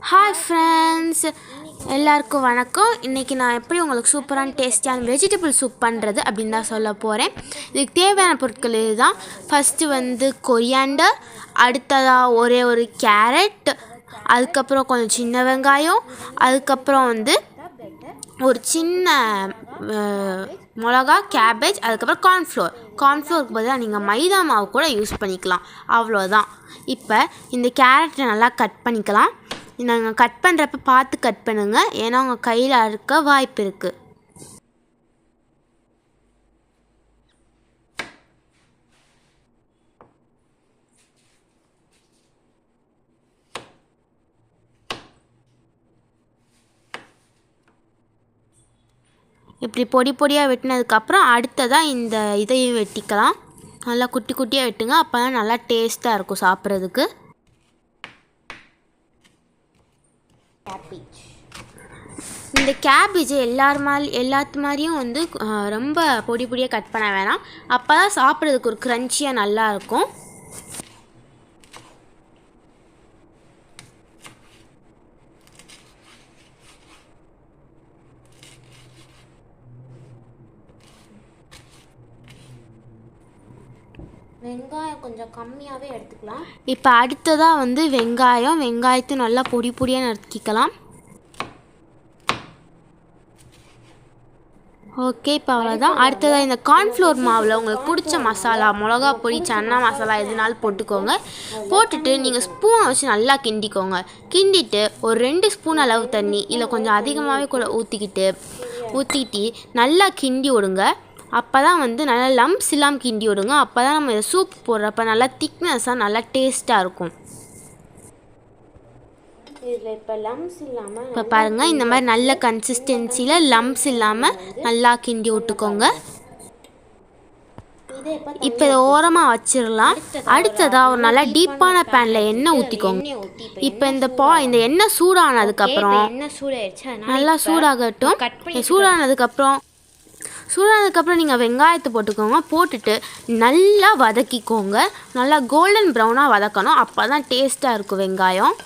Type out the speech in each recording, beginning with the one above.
Hi friends, எல்லாருக்கும் வணக்கம். இன்றைக்கி நான் எப்படி உங்களுக்கு சூப்பரான டேஸ்டியான வெஜிடபிள் சூப் பண்ணுறது அப்படின்னு தான் சொல்ல போகிறேன். இதுக்கு தேவையான பொருட்கள் இதுதான். ஃபஸ்ட்டு கொரியாண்டர், அடுத்ததாக ஒரே ஒரு கேரட், அதுக்கப்புறம் கொஞ்சம் சின்ன வெங்காயம், அதுக்கப்புறம் ஒரு சின்ன மிளகா, கேபேஜ், அதுக்கப்புறம் கார்ன்ஃப்ளோருக்கு பதிலாக நீங்கள் மைதா மாவு கூட யூஸ் பண்ணிக்கலாம். அவ்வளோதான். இப்போ இந்த கேரட்டை நல்லா கட் பண்ணிக்கலாம். நாங்கள் கட் பண்ணுறப்ப பார்த்து கட் பண்ணுங்கள், ஏன்னா உங்கள் கையில் அறுக்க வாய்ப்பு இருக்குது. இப்படி பொடி பொடியாக வெட்டினதுக்கப்புறம் அடுத்ததாக இந்த இதையும் வெட்டிக்கலாம். நல்லா குட்டி குட்டியாக வெட்டுங்க, அப்போ தான் நல்லா டேஸ்ட்டாக இருக்கும் சாப்பிட்றதுக்கு. இந்த கேபேஜ் எல்லாத்து மாதிரியும் ரொம்ப பொடி பொடியாக கட் பண்ண வேணாம், அப்போ தான் சாப்பிட்றதுக்கு ஒரு க்ரன்ச்சியாக நல்லாயிருக்கும். வெங்காயம் கொஞ்சம் கம்மியாகவே எடுத்துக்கலாம். இப்போ அடுத்ததாக வெங்காயத்தை நல்லா பொடி பொடியாக நறுக்கிக்கலாம். ஓகே, இப்போ அவ்வளோதான். அடுத்ததாக இந்த கார்ன்ஃப்ளோர் மாவில் உங்களுக்கு பிடிச்ச மசாலா, மிளகா பொடி, சன்னா மசாலா எதுனாலும் போட்டுக்கோங்க. போட்டுட்டு நீங்கள் ஸ்பூனை வச்சு நல்லா கிண்டிக்கோங்க. கிண்டிட்டு ஒரு 2 ஸ்பூன் அளவு தண்ணி இல்லை கொஞ்சம் அதிகமாகவே கூட ஊற்றிட்டு நல்லா கிண்டி விடுங்க. அப்போ தான் நல்லா லம்ப்ஸ் இல்லாமல் கிண்டி விடுங்க. அப்போ தான் நம்ம இதை சூப் போடுறப்ப நல்லா திக்னஸாக நல்லா டேஸ்ட்டாக இருக்கும். இதில் இப்போ லம்ப்ஸ் இல்லாமல் இப்போ பாருங்கள், இந்த மாதிரி நல்ல கன்சிஸ்டன்சியில் லம்ப்ஸ் இல்லாமல் நல்லா கிண்டி விட்டுக்கோங்க. இப்போ இதை ஓரமாக வச்சிடலாம். அடுத்ததாக ஒரு நல்லா டீப்பான பேனில் எண்ணெய் ஊற்றிக்கோங்க. இப்போ இந்த எண்ணெய் சூடானதுக்கப்புறம் நல்லா சூடாகட்டும். சூடானதுக்கப்புறம் நீங்கள் வெங்காயத்தை போட்டுட்டு நல்லா வதக்கிக்கோங்க. நல்லா கோல்டன் ப்ரௌனாக வதக்கணும், அப்போ தான் டேஸ்ட்டாக இருக்கும் வெங்காயம்.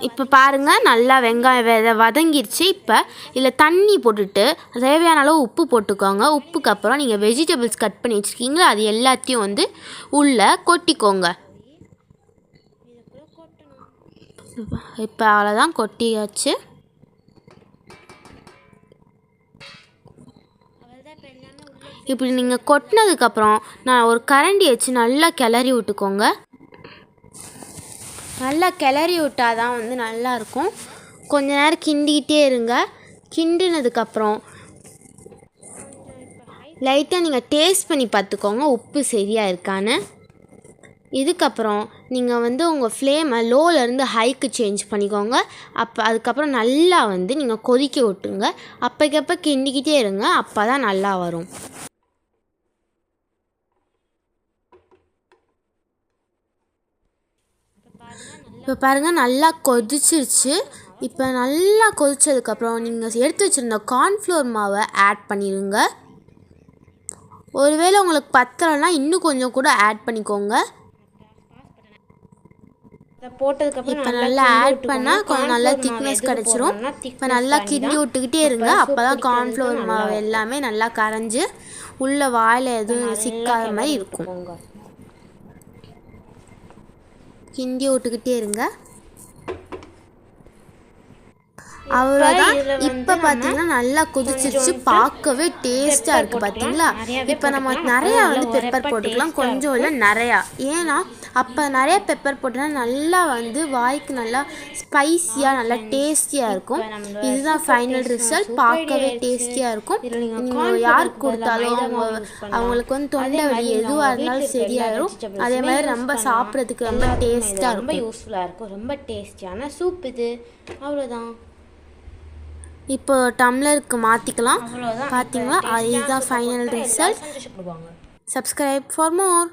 இப்போ பாருங்கள், நல்லா வெங்காயம் வதங்கிருச்சு. இப்போ இதில் தண்ணி போட்டுட்டு தேவையான அளவு உப்பு போட்டுக்கோங்க. உப்புக்கு அப்புறம் நீங்கள் வெஜிடபிள்ஸ் கட் பண்ணி வச்சுருக்கீங்களா, அது எல்லாத்தையும் உள்ளே கொட்டிக்கோங்க. இப்போ அவ்வளோதான், கொட்டியாச்சு. இப்படி நீங்கள் கொட்டினதுக்கப்புறம் நான் ஒரு கரண்டி வச்சு நல்லா கிளறி விட்டுக்கோங்க. நல்லா கிளறி விட்டால் தான் நல்லாயிருக்கும். கொஞ்ச நேரம் கிண்டிக்கிட்டே இருங்க. கிண்டினதுக்கப்புறம் லைட்டாக நீங்கள் டேஸ்ட் பண்ணி பார்த்துக்கோங்க உப்பு சரியாக இருக்கான்னு. இதுக்கப்புறம் நீங்கள் உங்கள் ஃப்ளேமை லோலேருந்து ஹைக்கு சேஞ்ச் பண்ணிக்கோங்க. அதுக்கப்புறம் நல்லா நீங்கள் கொதிக்க விட்டுருங்க. அப்போக்கப்போ கிண்டிக்கிட்டே இருங்க, அப்போ தான் நல்லா வரும். இப்போ பாருங்கள், நல்லா கொதிச்சிருச்சு. இப்போ நல்லா கொதிச்சதுக்கப்புறம் நீங்கள் எடுத்து வச்சுருந்த கார்ன்ஃப்ளோர் மாவை ஆட் பண்ணிடுங்க. ஒருவேளை உங்களுக்கு பத்தலைன்னா இன்னும் கொஞ்சம் கூட ஆட் பண்ணிக்கோங்க. இப்போ நல்லா ஆட் பண்ணால் கொஞ்சம் நல்லா திக்னஸ் கிடச்சிரும். இப்போ நல்லா கிண்டி விட்டுக்கிட்டே இருங்க, அப்போ தான் கார்ன்ஃப்ளோர் மாவு எல்லாமே நல்லா கரைஞ்சி உள்ள வாயில் எதுவும் சிக்காத மாதிரி இருக்கும். கிண்டி விட்டுக்கிட்டே இருங்க, அவ்வளோதான். இப்போ பார்த்தீங்கன்னா நல்லா கொதிச்சிருச்சு, பார்க்கவே டேஸ்ட்டாக இருக்குது. பார்த்தீங்களா? இப்போ நம்ம நிறையா பெப்பர் போட்டுக்கலாம், கொஞ்சம் இல்லை நிறையா. ஏன்னா அப்போ நிறையா பெப்பர் போட்டோன்னா நல்லா வாய்க்கு நல்லா ஸ்பைஸியாக நல்லா டேஸ்டியாக இருக்கும். இதுதான் ஃபைனல் ரிசல்ட். பார்க்கவே டேஸ்டியாக இருக்கும். நீங்கள் யாருக்கு கொடுத்தாலும் அவங்களுக்கு தொண்டை வலி எதுவாக இருந்தாலும் சரியாயிடும். அதே மாதிரி ரொம்ப சாப்பிட்றதுக்கு ரொம்ப டேஸ்ட்டாக இருக்கும், ரொம்ப யூஸ்ஃபுல்லாக இருக்கும். ரொம்ப டேஸ்டியான சூப் இது. அவ்வளோதான். இப்போ டம்ளருக்கு மாற்றிக்கலாம். பார்த்தீங்களா? இதுதான் final result. Subscribe for more.